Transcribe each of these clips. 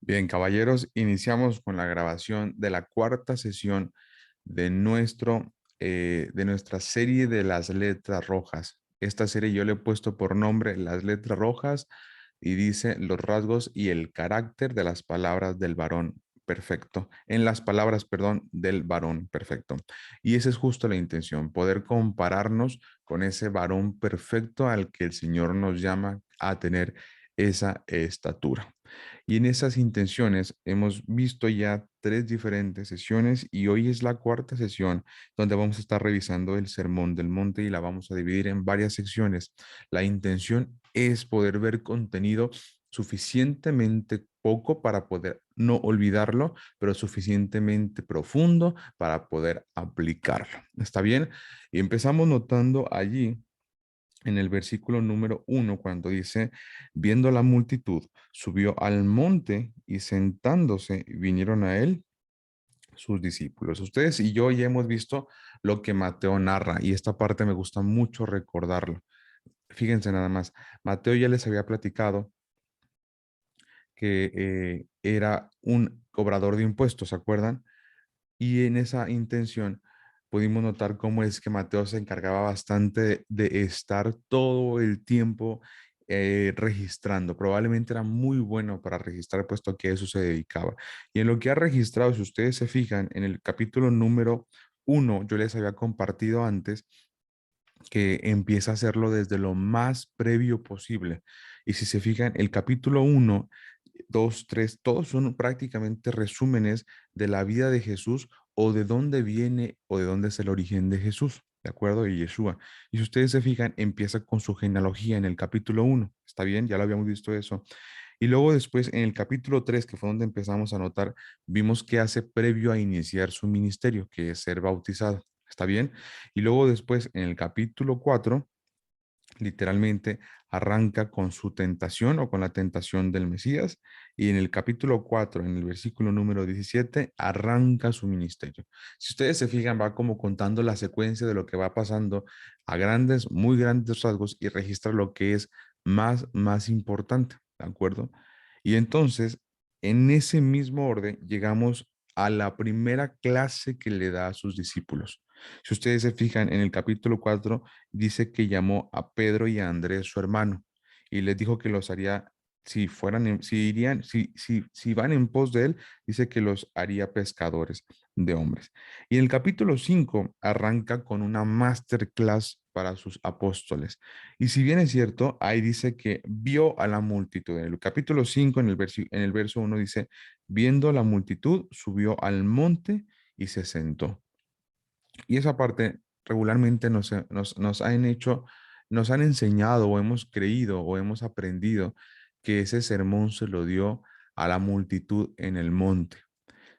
Bien, caballeros, iniciamos con la grabación de la cuarta sesión de de nuestra serie de las letras rojas. Esta serie yo le he puesto por nombre Las letras rojas y dice los rasgos y el carácter de las palabras del varón perfecto. En las palabras, perdón, del varón perfecto. Y esa es justo la intención, poder compararnos con ese varón perfecto al que el Señor nos llama a tener esa estatura. Y en esas intenciones hemos visto ya tres diferentes sesiones y hoy es la cuarta sesión donde vamos a estar revisando el Sermón del Monte y la vamos a dividir en varias secciones. La intención es poder ver contenido suficientemente poco para poder no olvidarlo, pero suficientemente profundo para poder aplicarlo. ¿Está bien? Y empezamos notando allí en el versículo número 1, cuando dice, viendo la multitud, subió al monte y sentándose vinieron a él sus discípulos. Ustedes y yo ya hemos visto lo que Mateo narra y esta parte me gusta mucho recordarlo. Fíjense nada más, Mateo ya les había platicado que era un cobrador de impuestos, ¿se acuerdan? Y en esa intención pudimos notar cómo es que Mateo se encargaba bastante de estar todo el tiempo registrando. Probablemente era muy bueno para registrar, puesto que a eso se dedicaba. Y en lo que ha registrado, si ustedes se fijan, en el capítulo número 1, yo les había compartido antes que empieza a hacerlo desde lo más previo posible. Y si se fijan, el capítulo 1, 2, 3, todos son prácticamente resúmenes de la vida de Jesús o de dónde viene o de dónde es el origen de Jesús, ¿de acuerdo? Y Yeshua. Y si ustedes se fijan, empieza con su genealogía en el capítulo 1. ¿Está bien? Ya lo habíamos visto eso. Y luego después, en el capítulo 3, que fue donde empezamos a notar, vimos qué hace previo a iniciar su ministerio, que es ser bautizado. ¿Está bien? Y luego después, en el capítulo 4, literalmente arranca con su tentación o con la tentación del Mesías. Y en el capítulo 4, en el versículo número 17, arranca su ministerio. Si ustedes se fijan, va como contando la secuencia de lo que va pasando a grandes, muy grandes rasgos y registra lo que es más importante, ¿de acuerdo? Y entonces, en ese mismo orden, llegamos a la primera clase que le da a sus discípulos. Si ustedes se fijan en el capítulo 4, dice que llamó a Pedro y a Andrés, su hermano, y les dijo que los haría, si fueran, si irían, si van en pos de él, dice que los haría pescadores de hombres. Y en el capítulo 5 arranca con una masterclass para sus apóstoles. Y si bien es cierto, ahí dice que vio a la multitud. En el capítulo 5, en el verso 1 dice, viendo la multitud, subió al monte y se sentó. Y esa parte regularmente nos han hecho, nos han enseñado o hemos creído o hemos aprendido que ese sermón se lo dio a la multitud en el monte.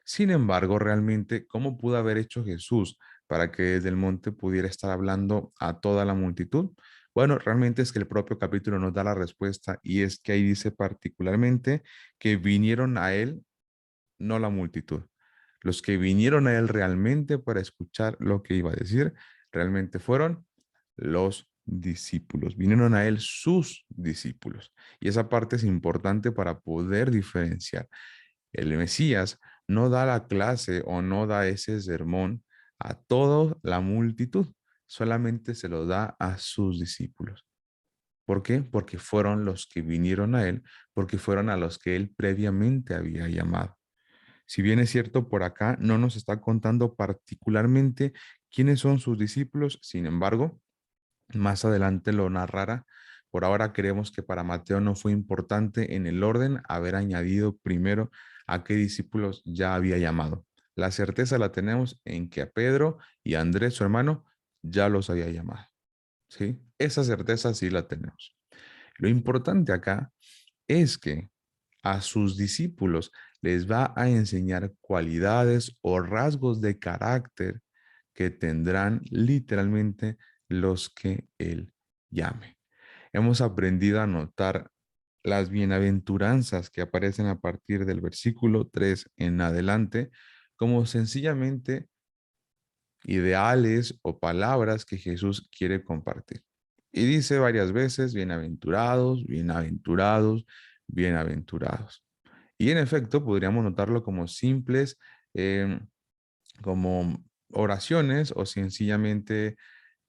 Sin embargo, realmente, ¿cómo pudo haber hecho Jesús para que desde el monte pudiera estar hablando a toda la multitud? Bueno, realmente es que el propio capítulo nos da la respuesta y es que ahí dice particularmente que vinieron a él, no la multitud. Los que vinieron a él realmente para escuchar lo que iba a decir, realmente fueron los discípulos. Vinieron a él sus discípulos. Y esa parte es importante para poder diferenciar. El Mesías no da la clase o no da ese sermón a toda la multitud, solamente se lo da a sus discípulos. ¿Por qué? Porque fueron los que vinieron a él, porque fueron a los que él previamente había llamado. Si bien es cierto, por acá no nos está contando particularmente quiénes son sus discípulos, sin embargo, más adelante lo narrará. Por ahora creemos que para Mateo no fue importante en el orden haber añadido primero a qué discípulos ya había llamado. La certeza la tenemos en que a Pedro y a Andrés, su hermano, ya los había llamado. ¿Sí? Esa certeza sí la tenemos. Lo importante acá es que a sus discípulos les va a enseñar cualidades o rasgos de carácter que tendrán literalmente los que él llame. Hemos aprendido a notar las bienaventuranzas que aparecen a partir del versículo 3 en adelante como sencillamente ideales o palabras que Jesús quiere compartir. Y dice varias veces, bienaventurados, bienaventurados, bienaventurados. Y en efecto, podríamos notarlo como simples, em, como oraciones o sencillamente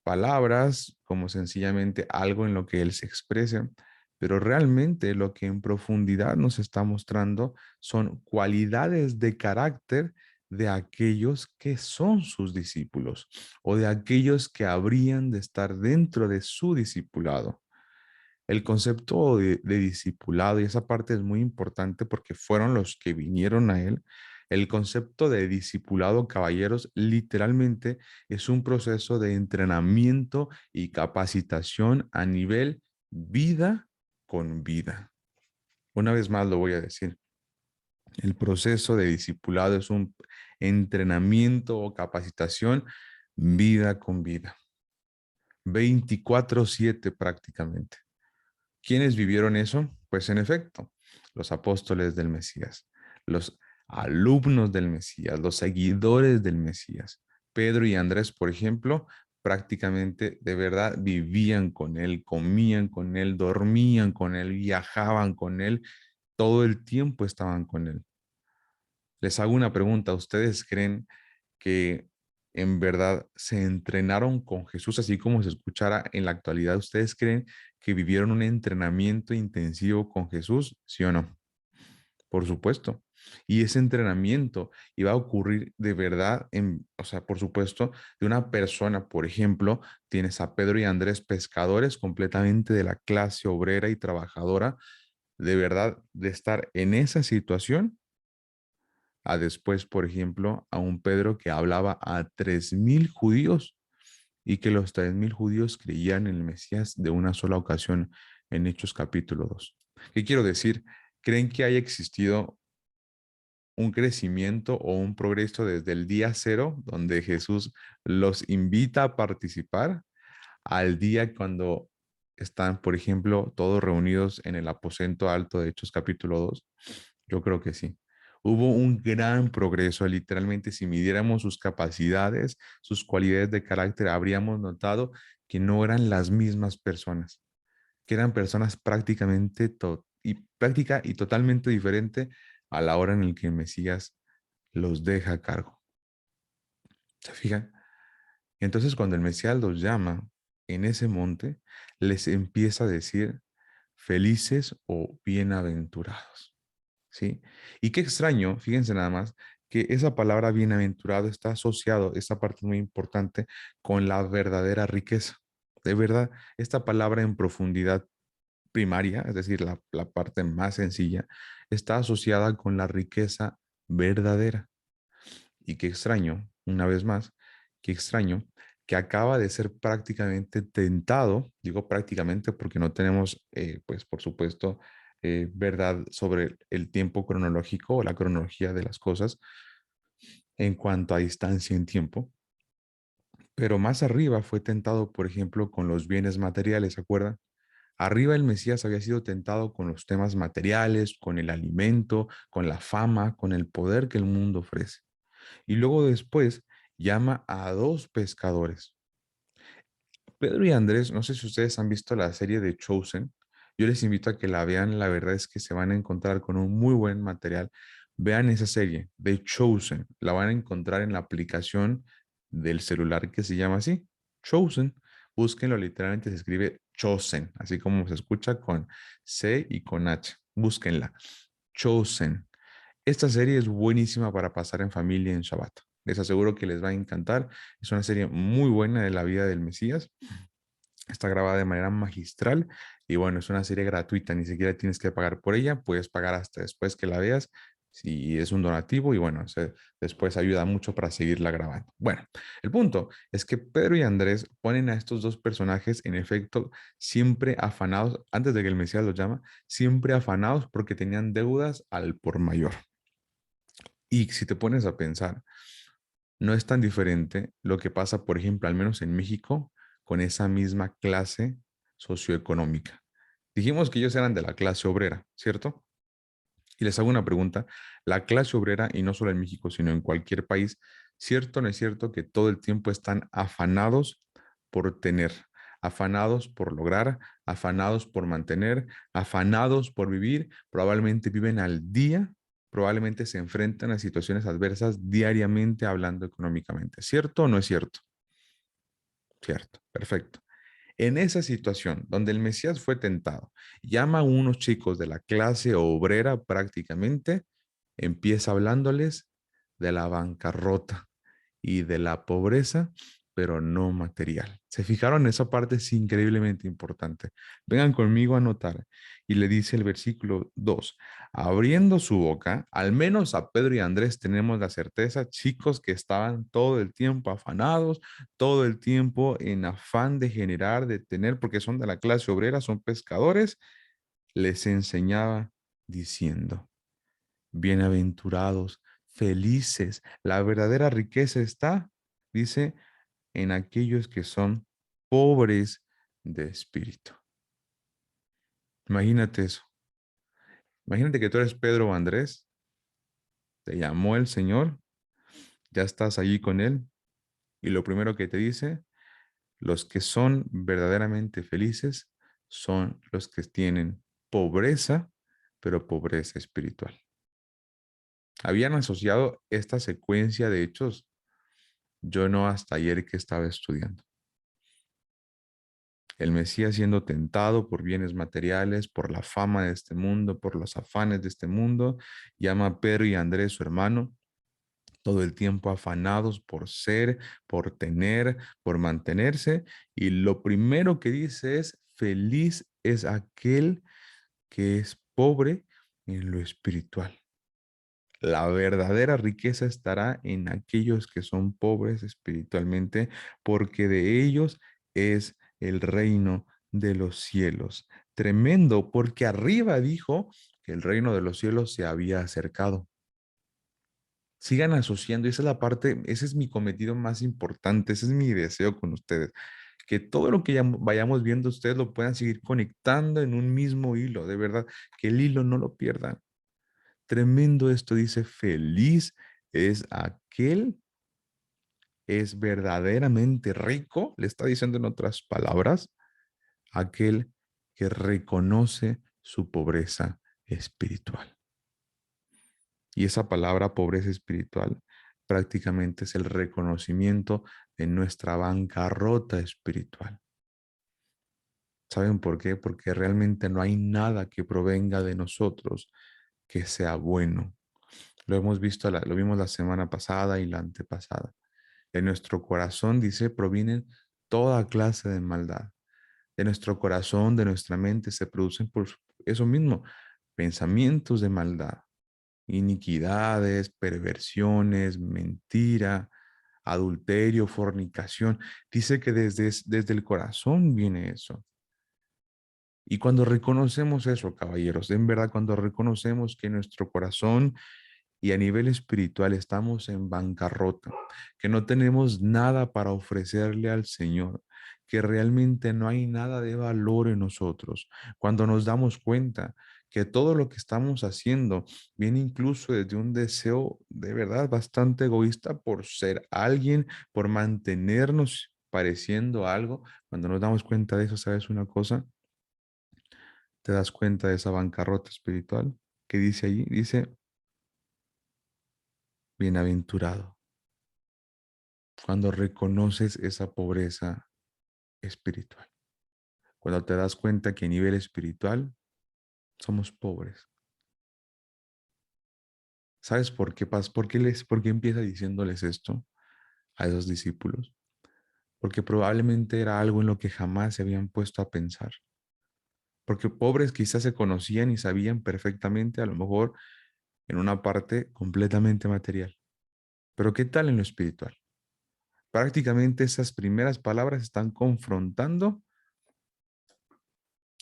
palabras, como sencillamente algo en lo que él se exprese, pero realmente lo que en profundidad nos está mostrando son cualidades de carácter de aquellos que son sus discípulos o de aquellos que habrían de estar dentro de su discipulado. El concepto de discipulado, y esa parte es muy importante porque fueron los que vinieron a él. El concepto de discipulado, caballeros, literalmente es un proceso de entrenamiento y capacitación a nivel vida con vida. Una vez más lo voy a decir. El proceso de discipulado es un entrenamiento o capacitación vida con vida. 24/7 prácticamente. ¿Quiénes vivieron eso? Pues en efecto, los apóstoles del Mesías, los alumnos del Mesías, los seguidores del Mesías. Pedro y Andrés, por ejemplo, prácticamente de verdad vivían con él, comían con él, dormían con él, viajaban con él, todo el tiempo estaban con él. Les hago una pregunta, ¿ustedes creen que en verdad se entrenaron con Jesús así como se escuchara en la actualidad? ¿Ustedes creen que vivieron un entrenamiento intensivo con Jesús? ¿Sí o no? Por supuesto. Y ese entrenamiento iba a ocurrir de verdad, o sea, por supuesto, de una persona, por ejemplo, tienes a Pedro y Andrés, pescadores completamente de la clase obrera y trabajadora, de verdad, de estar en esa situación a después, por ejemplo, a un Pedro que hablaba a 3,000 judíos y que los 3,000 judíos creían en el Mesías de una sola ocasión en Hechos capítulo 2. ¿Qué quiero decir? ¿Creen que haya existido un crecimiento o un progreso desde el día cero, donde Jesús los invita a participar, al día cuando están, por ejemplo, todos reunidos en el aposento alto de Hechos capítulo 2? Yo creo que sí. Hubo un gran progreso, literalmente si midiéramos sus capacidades, sus cualidades de carácter, habríamos notado que no eran las mismas personas, que eran personas práctica y totalmente diferente a la hora en la que el Mesías los deja a cargo. ¿Se fijan? Entonces, cuando el Mesías los llama en ese monte, les empieza a decir felices o bienaventurados, ¿sí? Y qué extraño, fíjense nada más, que esa palabra bienaventurado está asociado, esta parte es muy importante, con la verdadera riqueza. De verdad, esta palabra en profundidad primaria, es decir, la parte más sencilla, está asociada con la riqueza verdadera. Y qué extraño, una vez más, qué extraño que acaba de ser prácticamente tentado, digo prácticamente porque no tenemos, pues por supuesto, verdad sobre el tiempo cronológico o la cronología de las cosas en cuanto a distancia en tiempo, pero más arriba fue tentado, por ejemplo, con los bienes materiales, ¿se acuerdan? Arriba el Mesías había sido tentado con los temas materiales, con el alimento, con la fama, con el poder que el mundo ofrece. Y luego después llama a dos pescadores. Pedro y Andrés, no sé si ustedes han visto la serie de Chosen. Yo les invito a que la vean. La verdad es que se van a encontrar con un muy buen material. Vean esa serie de Chosen. La van a encontrar en la aplicación del celular que se llama así, Chosen. Búsquenlo, literalmente se escribe Chosen, así como se escucha con C y con H. Búsquenla. Chosen. Esta serie es buenísima para pasar en familia en Shabbat. Les aseguro que les va a encantar. Es una serie muy buena de la vida del Mesías. Está grabada de manera magistral y bueno, es una serie gratuita, ni siquiera tienes que pagar por ella, puedes pagar hasta después que la veas si es un donativo y bueno, después ayuda mucho para seguirla grabando. Bueno, el punto es que Pedro y Andrés ponen a estos dos personajes en efecto siempre afanados, antes de que el Mesías los llama, siempre afanados porque tenían deudas al por mayor. Y si te pones a pensar, no es tan diferente lo que pasa, por ejemplo, al menos en México, con esa misma clase socioeconómica. Dijimos que ellos eran de la clase obrera, ¿cierto? Y les hago una pregunta. La clase obrera, y no solo en México, sino en cualquier país, ¿cierto o no es cierto que todo el tiempo están afanados por tener, afanados por lograr, afanados por mantener, afanados por vivir? Probablemente viven al día probablemente se enfrentan a situaciones adversas diariamente hablando económicamente. ¿Cierto o no es cierto? Cierto, perfecto. En esa situación donde el Mesías fue tentado, llama a unos chicos de la clase obrera prácticamente, empieza hablándoles de la bancarrota y de la pobreza, pero no material. ¿Se fijaron? Esa parte es increíblemente importante. Vengan conmigo a anotar. Y le dice el versículo 2, abriendo su boca, al menos a Pedro y a Andrés tenemos la certeza, chicos que estaban todo el tiempo afanados, todo el tiempo en afán de generar, de tener, porque son de la clase obrera, son pescadores, les enseñaba diciendo, bienaventurados, felices, la verdadera riqueza está, dice, en aquellos que son pobres de espíritu. Imagínate eso. Imagínate que tú eres Pedro o Andrés, te llamó el Señor, ya estás allí con Él, y lo primero que te dice, los que son verdaderamente felices son los que tienen pobreza, pero pobreza espiritual. Habían asociado esta secuencia de hechos, yo no hasta ayer que estaba estudiando. El Mesías siendo tentado por bienes materiales, por la fama de este mundo, por los afanes de este mundo, llama a Pedro y a Andrés, su hermano, todo el tiempo afanados por ser, por tener, por mantenerse. Y lo primero que dice es, feliz es aquel que es pobre en lo espiritual. La verdadera riqueza estará en aquellos que son pobres espiritualmente, porque de ellos es el reino de los cielos. Tremendo, porque arriba dijo que el reino de los cielos se había acercado. Sigan asociando, esa es la parte, ese es mi cometido más importante, ese es mi deseo con ustedes, que todo lo que vayamos viendo ustedes lo puedan seguir conectando en un mismo hilo, de verdad, que el hilo no lo pierdan. Tremendo esto, dice, feliz es aquel, es verdaderamente rico, le está diciendo en otras palabras, aquel que reconoce su pobreza espiritual. Y esa palabra pobreza espiritual prácticamente es el reconocimiento de nuestra bancarrota espiritual. ¿Saben por qué? Porque realmente no hay nada que provenga de nosotros que sea bueno. Lo hemos visto, lo vimos la semana pasada y la antepasada. De nuestro corazón, dice, provienen toda clase de maldad. De nuestro corazón, de nuestra mente, se producen por eso mismo, pensamientos de maldad, iniquidades, perversiones, mentira, adulterio, fornicación. Dice que desde el corazón viene eso. Y cuando reconocemos eso, caballeros, en verdad, cuando reconocemos que nuestro corazón y a nivel espiritual estamos en bancarrota, que no tenemos nada para ofrecerle al Señor, que realmente no hay nada de valor en nosotros. Cuando nos damos cuenta que todo lo que estamos haciendo viene incluso desde un deseo de verdad bastante egoísta por ser alguien, por mantenernos pareciendo algo, cuando nos damos cuenta de eso, ¿sabes una cosa? Te das cuenta de esa bancarrota espiritual que dice allí, dice, bienaventurado. Cuando reconoces esa pobreza espiritual, cuando te das cuenta que a nivel espiritual somos pobres. ¿Sabes por qué, Paz? ¿Por qué empieza diciéndoles esto a esos discípulos? Porque probablemente era algo en lo que jamás se habían puesto a pensar. Porque pobres quizás se conocían y sabían perfectamente, a lo mejor en una parte completamente material. Pero ¿qué tal en lo espiritual? Prácticamente esas primeras palabras están confrontando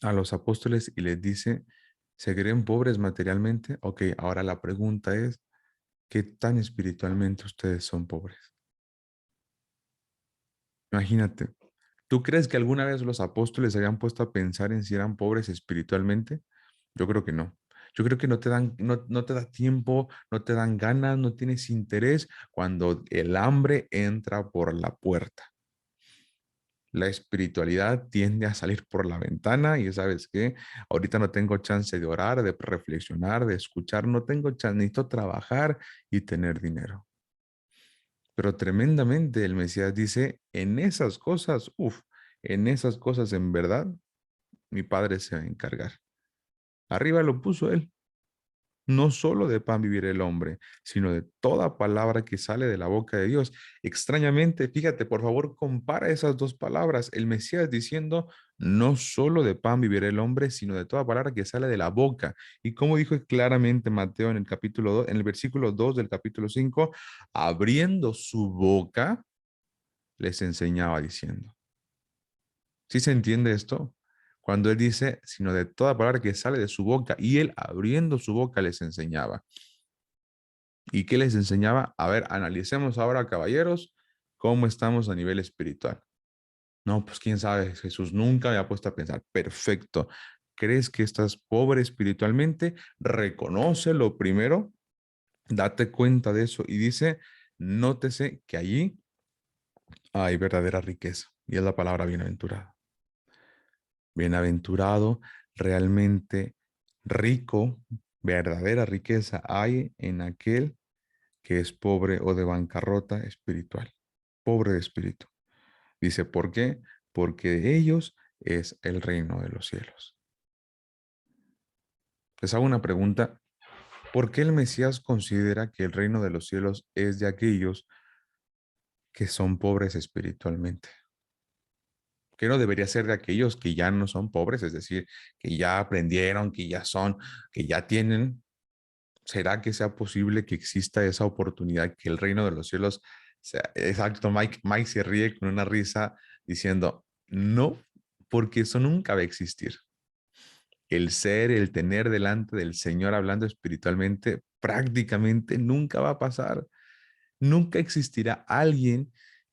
a los apóstoles y les dice, ¿se creen pobres materialmente? Ok, ahora la pregunta es, ¿qué tan espiritualmente ustedes son pobres? Imagínate, ¿tú crees que alguna vez los apóstoles se habían puesto a pensar en si eran pobres espiritualmente? Yo creo que no. Yo creo que no te da tiempo, no te dan ganas, no tienes interés cuando el hambre entra por la puerta. La espiritualidad tiende a salir por la ventana y ¿sabes qué? Ahorita no tengo chance de orar, de reflexionar, de escuchar, no tengo chance, necesito trabajar y tener dinero. Pero tremendamente el Mesías dice, en esas cosas, en esas cosas en verdad, mi Padre se va a encargar. Arriba lo puso él. No solo de pan vivir el hombre, sino de toda palabra que sale de la boca de Dios. Extrañamente, fíjate, por favor, compara esas dos palabras. El Mesías diciendo, no solo de pan vivir el hombre, sino de toda palabra que sale de la boca. Y como dijo claramente Mateo en el capítulo 2, en el versículo 2 del capítulo 5, abriendo su boca, les enseñaba diciendo. ¿Sí se entiende esto? Cuando él dice, sino de toda palabra que sale de su boca, y él abriendo su boca les enseñaba. ¿Y qué les enseñaba? A ver, analicemos ahora, caballeros, cómo estamos a nivel espiritual. No, pues quién sabe, Jesús nunca me ha puesto a pensar. Perfecto. ¿Crees que estás pobre espiritualmente? Reconócelo primero, date cuenta de eso y dice, nótese que allí hay verdadera riqueza. Y es la palabra bienaventurado. Bienaventurado, realmente rico, verdadera riqueza hay en aquel que es pobre o de bancarrota espiritual, pobre de espíritu. Dice, ¿por qué? Porque de ellos es el reino de los cielos. Les hago una pregunta. ¿Por qué el Mesías considera que el reino de los cielos es de aquellos que son pobres espiritualmente? Que no debería ser de aquellos que ya no son pobres, es decir, que ya aprendieron, que ya son, que ya tienen. ¿Será que sea posible que exista esa oportunidad, que el reino de los cielos sea? Exacto, Mike se ríe con una risa diciendo, no, porque eso nunca va a existir. El ser, el tener delante del Señor hablando espiritualmente, prácticamente nunca va a pasar. Nunca existirá alguien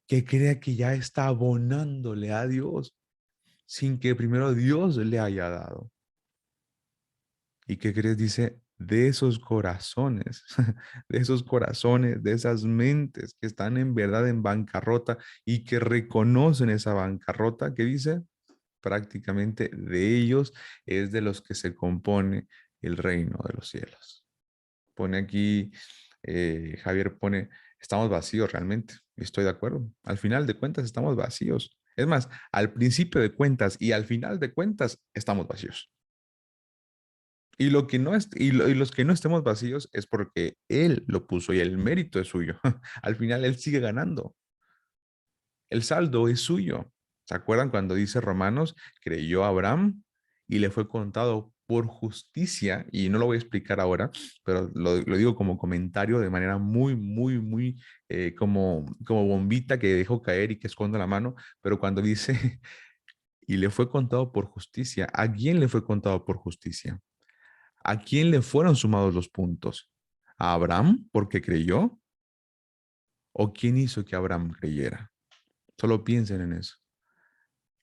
que crea que ya está abonándole a Dios sin que primero Dios le haya dado. ¿Y qué crees? Dice, de esos corazones, de esos corazones, de esas mentes que están en verdad en bancarrota y que reconocen esa bancarrota, ¿qué dice? Prácticamente de ellos es de los que se compone el reino de los cielos. Pone aquí, Javier pone, estamos vacíos realmente. Estoy de acuerdo. Al final de cuentas estamos vacíos. Es más, al principio de cuentas y al final de cuentas estamos vacíos. Y, lo que no es, y los que no estemos vacíos es porque Él lo puso y el mérito es suyo. Al final Él sigue ganando. El saldo es suyo. ¿Se acuerdan cuando dice Romanos, creyó Abraham y le fue contado por justicia? Y no lo voy a explicar ahora, pero lo digo como comentario de manera muy, muy, muy como bombita que dejó caer y que esconde la mano. Pero cuando dice, y le fue contado por justicia, ¿a quién le fue contado por justicia? ¿A quién le fueron sumados los puntos? ¿A Abraham porque creyó? ¿O quién hizo que Abraham creyera? Solo piensen en eso.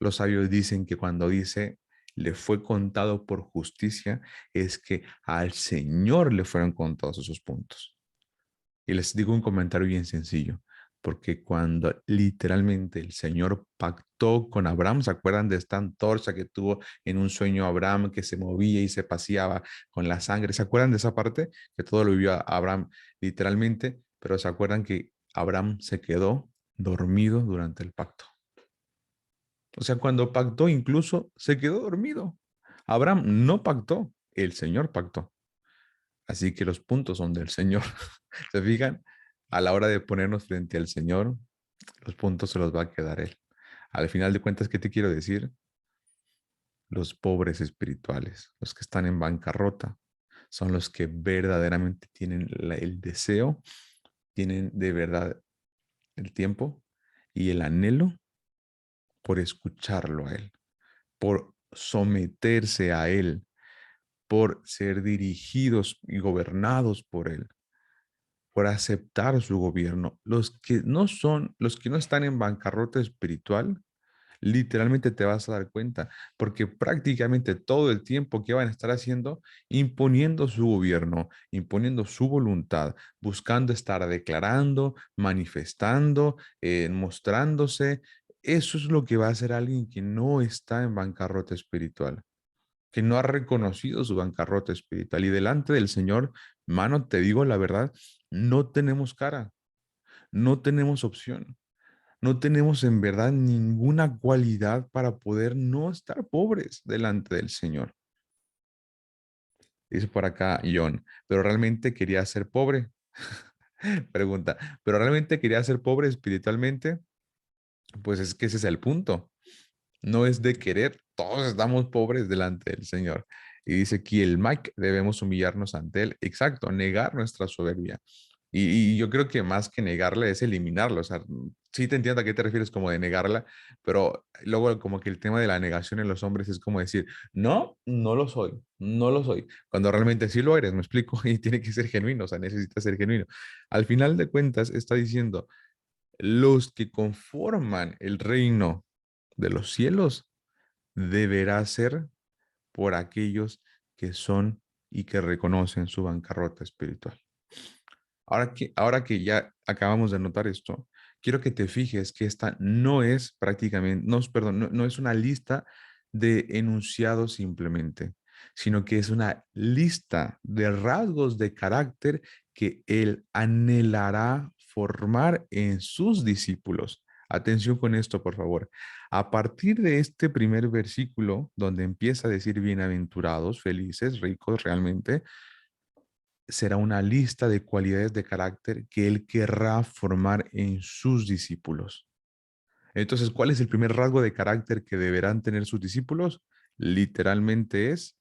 Los sabios dicen que cuando dice le fue contado por justicia, es que al Señor le fueron contados esos puntos. Y les digo un comentario bien sencillo, porque cuando literalmente el Señor pactó con Abraham, ¿se acuerdan de esta antorcha que tuvo en un sueño Abraham que se movía y se paseaba con la sangre? ¿Se acuerdan de esa parte? Que todo lo vivió Abraham literalmente, pero ¿se acuerdan que Abraham se quedó dormido durante el pacto? O sea, cuando pactó incluso se quedó dormido. Abraham no pactó, el Señor pactó. Así que los puntos son del Señor. ¿Se fijan? A la hora de ponernos frente al Señor, los puntos se los va a quedar Él. Al final de cuentas, ¿qué te quiero decir? Los pobres espirituales, los que están en bancarrota, son los que verdaderamente tienen el deseo, tienen de verdad el tiempo y el anhelo por escucharlo a Él, por someterse a Él, por ser dirigidos y gobernados por Él, por aceptar su gobierno. Los que no están en bancarrota espiritual, literalmente te vas a dar cuenta, porque prácticamente todo el tiempo que van a estar haciendo, imponiendo su gobierno, imponiendo su voluntad, buscando estar declarando, manifestando, mostrándose. Eso es lo que va a hacer alguien que no está en bancarrota espiritual, que no ha reconocido su bancarrota espiritual. Y delante del Señor, mano, te digo la verdad, no tenemos cara, no tenemos opción, no tenemos en verdad ninguna cualidad para poder no estar pobres delante del Señor. Dice por acá John, pero realmente quería ser pobre. Pregunta, ¿pero realmente quería ser pobre espiritualmente? Pues es que ese es el punto. No es de querer, todos estamos pobres delante del Señor. Y dice aquí el Mike, debemos humillarnos ante Él. Exacto, negar nuestra soberbia. Y yo creo que más que negarla es eliminarla. O sea, sí te entiendo a qué te refieres como de negarla, pero luego como que el tema de la negación en los hombres es como decir, no, no lo soy, no lo soy. Cuando realmente sí lo eres, me explico, y tiene que ser genuino, o sea, necesita ser genuino. Al final de cuentas, está diciendo, los que conforman el reino de los cielos deberá ser por aquellos que son y que reconocen su bancarrota espiritual. Ahora que ya acabamos de notar esto, quiero que te fijes que esta no es prácticamente, no, perdón, no es una lista de enunciados simplemente, sino que es una lista de rasgos de carácter que él anhelará formar en sus discípulos. Atención con esto, por favor. A partir de este primer versículo, donde empieza a decir bienaventurados, felices, ricos realmente, será una lista de cualidades de carácter que él querrá formar en sus discípulos. Entonces, ¿cuál es el primer rasgo de carácter que deberán tener sus discípulos? Literalmente es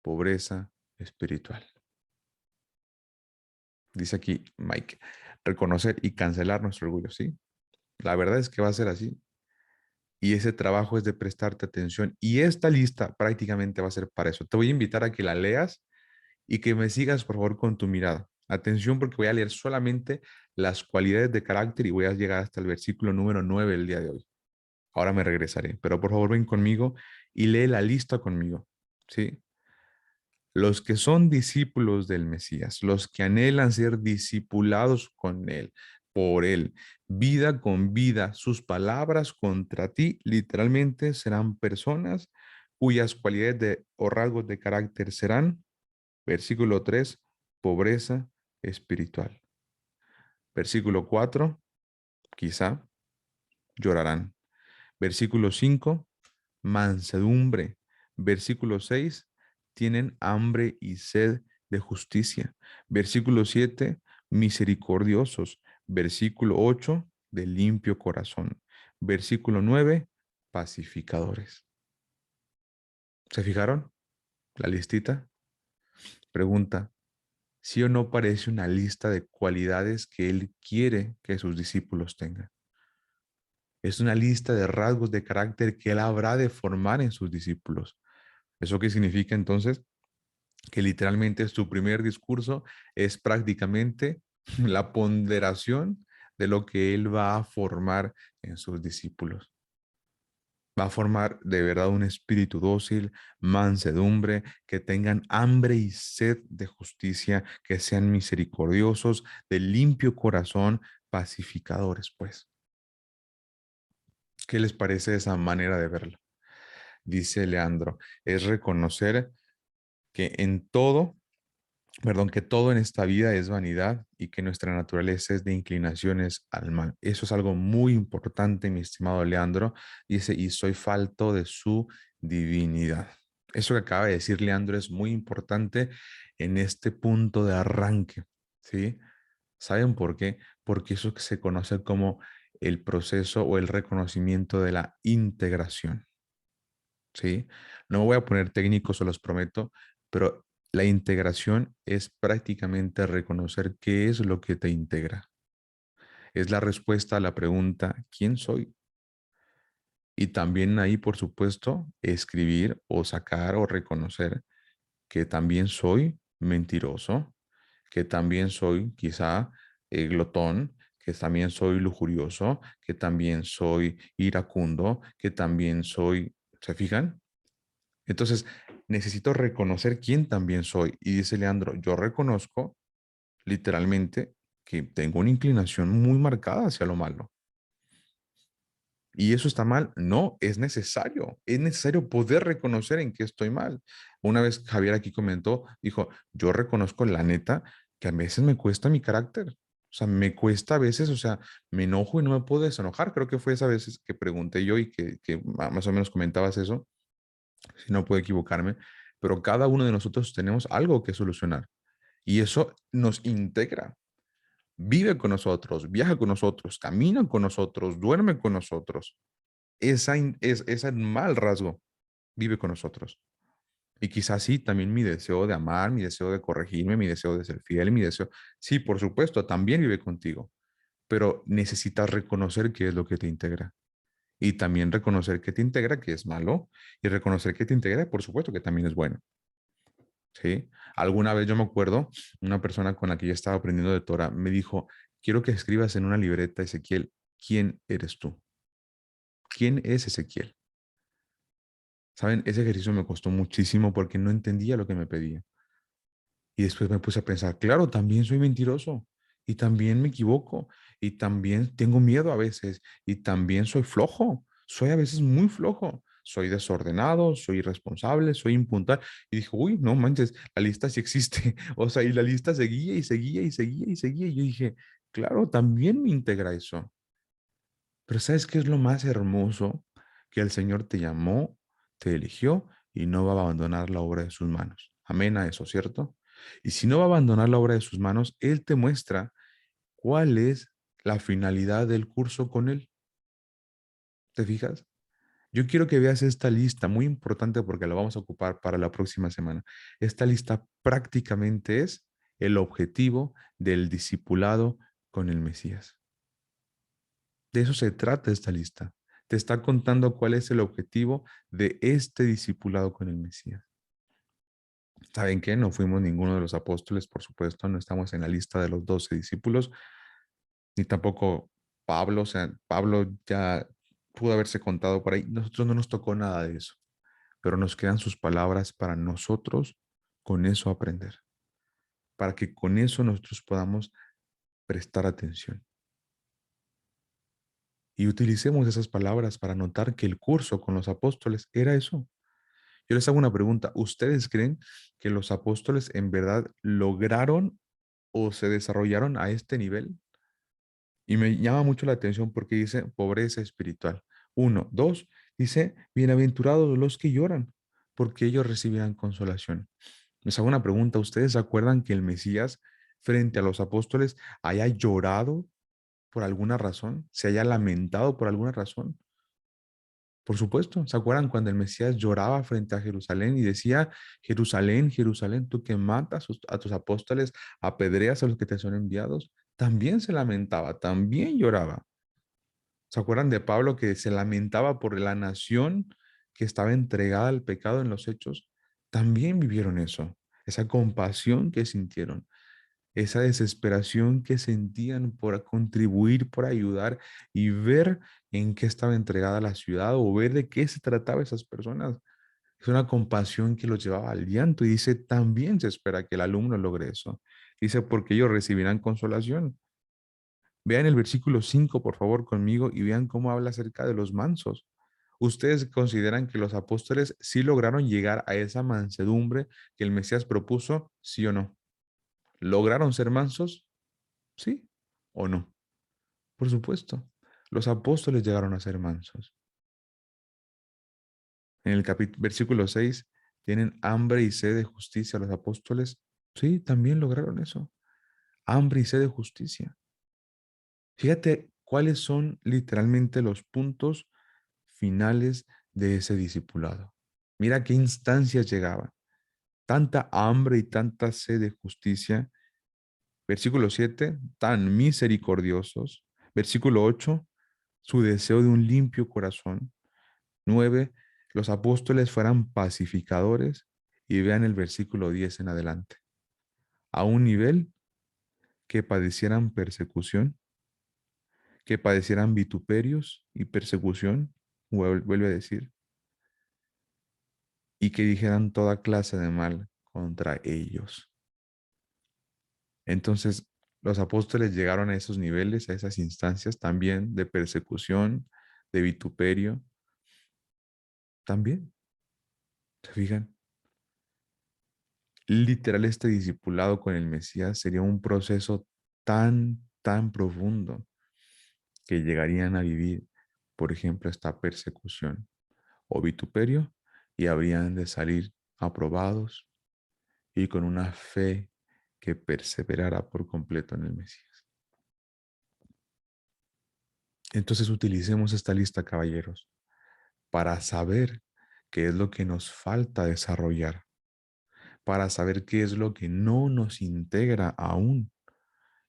pobreza espiritual. Dice aquí Mike, reconocer y cancelar nuestro orgullo, ¿sí? La verdad es que va a ser así. Y ese trabajo es de prestarte atención. Y esta lista prácticamente va a ser para eso. Te voy a invitar a que la leas y que me sigas, por favor, con tu mirada. Atención, porque voy a leer solamente las cualidades de carácter y voy a llegar hasta el versículo número 9 el día de hoy. Ahora me regresaré, pero por favor ven conmigo y lee la lista conmigo, ¿sí? Los que son discípulos del Mesías, los que anhelan ser discipulados con Él, por Él, vida con vida, sus palabras contra ti literalmente serán personas cuyas cualidades o rasgos de carácter serán. Versículo 3, pobreza espiritual. Versículo 4, quizá llorarán. Versículo 5, mansedumbre. Versículo 6, tienen hambre y sed de justicia. Versículo 7, misericordiosos. Versículo 8, de limpio corazón. Versículo 9, pacificadores. ¿Se fijaron? La listita. Pregunta, ¿sí o no parece una lista de cualidades que Él quiere que sus discípulos tengan? Es una lista de rasgos de carácter que Él habrá de formar en sus discípulos. ¿Eso qué significa entonces? Que literalmente su primer discurso es prácticamente la ponderación de lo que Él va a formar en sus discípulos. Va a formar de verdad un espíritu dócil, mansedumbre, que tengan hambre y sed de justicia, que sean misericordiosos, de limpio corazón, pacificadores, pues. ¿Qué les parece esa manera de verlo? Dice Leandro, es reconocer que en todo, perdón, que todo en esta vida es vanidad y que nuestra naturaleza es de inclinaciones al mal. Eso es algo muy importante, mi estimado Leandro. Dice, y soy falto de su divinidad. Eso que acaba de decir Leandro es muy importante en este punto de arranque, ¿sí? ¿Saben por qué? Porque eso que se conoce como el proceso o el reconocimiento de la integración. ¿Sí? No me voy a poner técnico, se los prometo, pero la integración es prácticamente reconocer qué es lo que te integra. Es la respuesta a la pregunta, ¿quién soy? Y también ahí, por supuesto, escribir o sacar o reconocer que también soy mentiroso, que también soy quizá glotón, que también soy lujurioso, que también soy iracundo, que también soy, ¿se fijan? Entonces, necesito reconocer quién también soy. Y dice Leandro, yo reconozco literalmente que tengo una inclinación muy marcada hacia lo malo. ¿Y eso está mal? No, es necesario. Es necesario poder reconocer en qué estoy mal. Una vez Javier aquí comentó, dijo, yo reconozco la neta que a veces me cuesta mi carácter. O sea, me cuesta a veces, o sea, me enojo y no me puedo desenojar. Creo que fue esa vez que pregunté yo y que más o menos comentabas eso, si no puedo equivocarme, pero cada uno de nosotros tenemos algo que solucionar y eso nos integra. Vive con nosotros, viaja con nosotros, camina con nosotros, duerme con nosotros. Ese mal rasgo vive con nosotros. Y quizás sí, también mi deseo de amar, mi deseo de corregirme, mi deseo de ser fiel, mi deseo, sí, por supuesto, también vive contigo, pero necesitas reconocer qué es lo que te integra. Y también reconocer que te integra, que es malo, y reconocer que te integra, por supuesto, que también es bueno. ¿Sí? Alguna vez yo me acuerdo, una persona con la que yo estaba aprendiendo de Torah me dijo, quiero que escribas en una libreta, Ezequiel, ¿quién eres tú? ¿Quién es Ezequiel? ¿Saben? Ese ejercicio me costó muchísimo porque no entendía lo que me pedía. Y después me puse a pensar, claro, también soy mentiroso y también me equivoco y también tengo miedo a veces y también soy flojo, soy a veces muy flojo, soy desordenado, soy irresponsable, soy impuntual. Y dije, uy, no manches, la lista sí existe. O sea, y la lista seguía y seguía y seguía y seguía. Y yo dije, claro, también me integra eso. Pero ¿sabes qué es lo más hermoso? Que el Señor te llamó, te eligió y no va a abandonar la obra de sus manos. Amén a eso, ¿cierto? Y si no va a abandonar la obra de sus manos, Él te muestra cuál es la finalidad del curso con Él. ¿Te fijas? Yo quiero que veas esta lista, muy importante porque la vamos a ocupar para la próxima semana. Esta lista prácticamente es el objetivo del discipulado con el Mesías. De eso se trata esta lista. Te está contando cuál es el objetivo de este discipulado con el Mesías. ¿Saben qué? No fuimos ninguno de los apóstoles, por supuesto, no estamos en la lista de los 12 discípulos, ni tampoco Pablo, o sea, Pablo ya pudo haberse contado por ahí. Nosotros no nos tocó nada de eso, pero nos quedan sus palabras para nosotros con eso aprender, para que con eso nosotros podamos prestar atención. Y utilicemos esas palabras para notar que el curso con los apóstoles era eso. Yo les hago una pregunta. ¿Ustedes creen que los apóstoles en verdad lograron o se desarrollaron a este nivel? Y me llama mucho la atención porque dice pobreza espiritual. Uno, dos, dice bienaventurados los que lloran, porque ellos recibirán consolación. Les hago una pregunta. ¿Ustedes se acuerdan que el Mesías frente a los apóstoles haya llorado por alguna razón? ¿Se haya lamentado por alguna razón? Por supuesto, ¿se acuerdan cuando el Mesías lloraba frente a Jerusalén y decía, Jerusalén, Jerusalén, tú que matas a tus apóstoles, apedreas a los que te son enviados? También se lamentaba, también lloraba. ¿Se acuerdan de Pablo que se lamentaba por la nación que estaba entregada al pecado en los hechos? También vivieron eso, esa compasión que sintieron, esa desesperación que sentían por contribuir, por ayudar y ver en qué estaba entregada la ciudad o ver de qué se trataba esas personas. Es una compasión que los llevaba al llanto y dice, también se espera que el alumno logre eso. Dice, porque ellos recibirán consolación. Vean el versículo 5 por favor, conmigo y vean cómo habla acerca de los mansos. ¿Ustedes consideran que los apóstoles sí lograron llegar a esa mansedumbre que el Mesías propuso? ¿Sí o no? ¿Lograron ser mansos? ¿Sí o no? Por supuesto. Los apóstoles llegaron a ser mansos. En el versículo 6, ¿tienen hambre y sed de justicia los apóstoles? Sí, también lograron eso. Hambre y sed de justicia. Fíjate cuáles son literalmente los puntos finales de ese discipulado. Mira qué instancias llegaban. Tanta hambre y tanta sed de justicia. Versículo 7, tan misericordiosos. Versículo 8, su deseo de un limpio corazón. 9, los apóstoles fueran pacificadores. Y vean el versículo 10 en adelante. A un nivel que padecieran persecución, que padecieran vituperios y persecución, vuelve a decir, y que dijeran toda clase de mal contra ellos. Entonces, los apóstoles llegaron a esos niveles, a esas instancias también de persecución, de vituperio, también, ¿se fijan? Literal, este discipulado con el Mesías sería un proceso tan profundo que llegarían a vivir, por ejemplo, esta persecución o vituperio y habrían de salir aprobados y con una fe que perseverará por completo en el Mesías. Entonces utilicemos esta lista, caballeros, para saber qué es lo que nos falta desarrollar, para saber qué es lo que no nos integra aún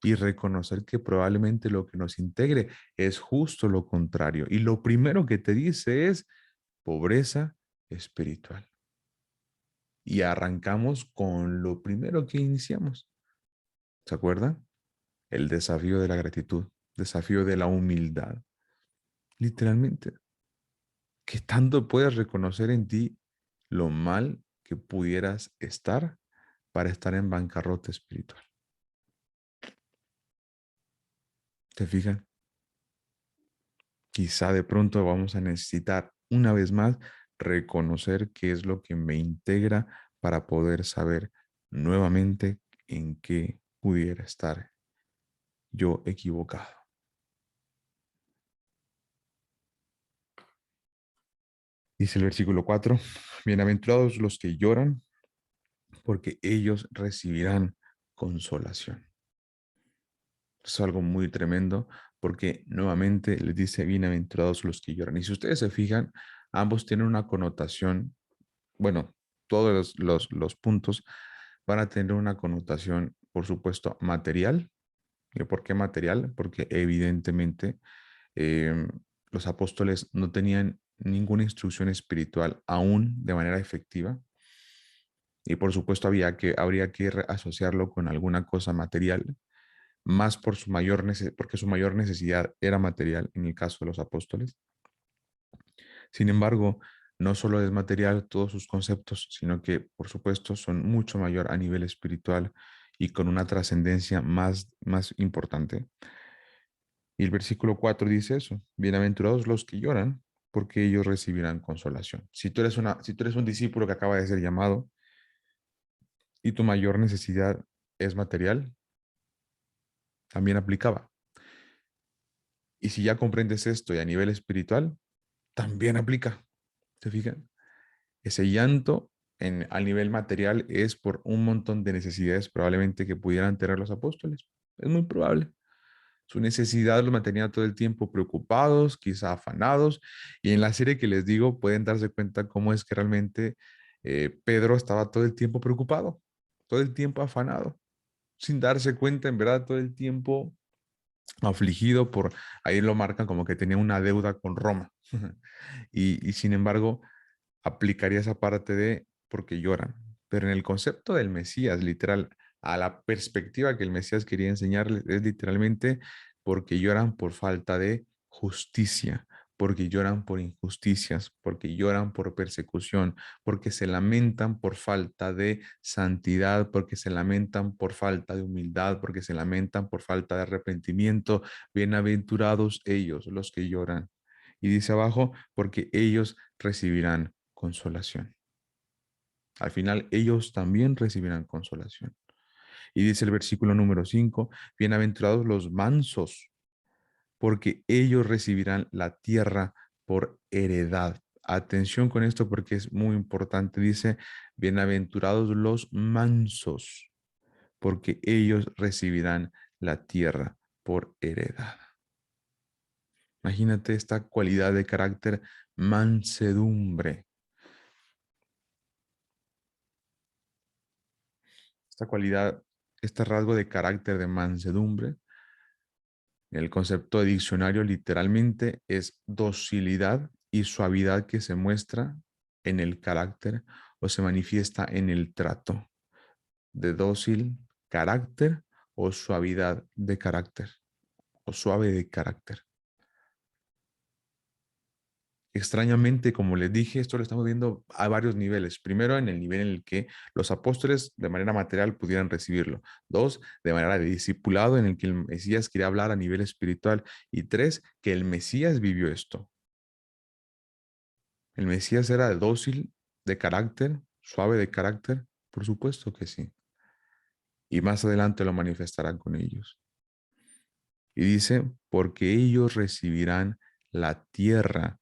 y reconocer que probablemente lo que nos integre es justo lo contrario. Y lo primero que te dice es pobreza espiritual. Y arrancamos con lo primero que iniciamos. ¿Se acuerdan? El desafío de la gratitud, desafío de la humildad. Literalmente, ¿qué tanto puedes reconocer en ti lo mal que pudieras estar para estar en bancarrota espiritual? ¿Te fijan? Quizá de pronto vamos a necesitar una vez más reconocer qué es lo que me integra para poder saber nuevamente en qué pudiera estar yo equivocado. Dice el versículo 4, bienaventurados los que lloran, porque ellos recibirán consolación. Es algo muy tremendo porque nuevamente les dice bienaventurados los que lloran. Y si ustedes se fijan, ambos tienen una connotación, bueno, todos los puntos van a tener una connotación, por supuesto, material. ¿Y por qué material? Porque evidentemente eh, los apóstoles no tenían ninguna instrucción espiritual aún de manera efectiva. Y por supuesto habría que asociarlo con alguna cosa material, más por porque su mayor necesidad era material en el caso de los apóstoles. Sin embargo, no solo es material todos sus conceptos, sino que por supuesto son mucho mayor a nivel espiritual y con una trascendencia más importante. Y el versículo 4 dice eso, bienaventurados los que lloran, porque ellos recibirán consolación. Si tú eres un discípulo que acaba de ser llamado y tu mayor necesidad es material, también aplicaba. Y si ya comprendes esto y a nivel espiritual, también aplica. ¿Te fijan? Ese llanto al nivel material es por un montón de necesidades probablemente que pudieran tener los apóstoles. Es muy probable. Su necesidad los mantenía todo el tiempo preocupados, quizá afanados. Y en la serie que les digo, pueden darse cuenta cómo es que realmente Pedro estaba todo el tiempo preocupado, todo el tiempo afanado, sin darse cuenta, en verdad, todo el tiempo afligido por, ahí lo marcan como que tenía una deuda con Roma. Y sin embargo, aplicaría esa parte de porque lloran. Pero en el concepto del Mesías, literal, a la perspectiva que el Mesías quería enseñarles, es literalmente porque lloran por falta de justicia, porque lloran por injusticias, porque lloran por persecución, porque se lamentan por falta de santidad, porque se lamentan por falta de humildad, porque se lamentan por falta de arrepentimiento. Bienaventurados ellos, los que lloran. Y dice abajo, porque ellos recibirán consolación. Al final, ellos también recibirán consolación. Y dice el versículo número 5, bienaventurados los mansos, porque ellos recibirán la tierra por heredad. Atención con esto porque es muy importante. Dice, bienaventurados los mansos, porque ellos recibirán la tierra por heredad. Imagínate esta cualidad de carácter mansedumbre. Esta cualidad, este rasgo de carácter de mansedumbre, en el concepto de diccionario literalmente es docilidad y suavidad que se muestra en el carácter o se manifiesta en el trato de dócil carácter o suavidad de carácter o suave de carácter. Extrañamente, como les dije, esto lo estamos viendo a varios niveles. Primero, en el nivel en el que los apóstoles de manera material pudieran recibirlo. Dos, de manera de discipulado en el que el Mesías quería hablar a nivel espiritual. Y tres, que el Mesías vivió esto. ¿El Mesías era dócil de carácter, suave de carácter? Por supuesto que sí. Y más adelante lo manifestará con ellos. Y dice, porque ellos recibirán la tierra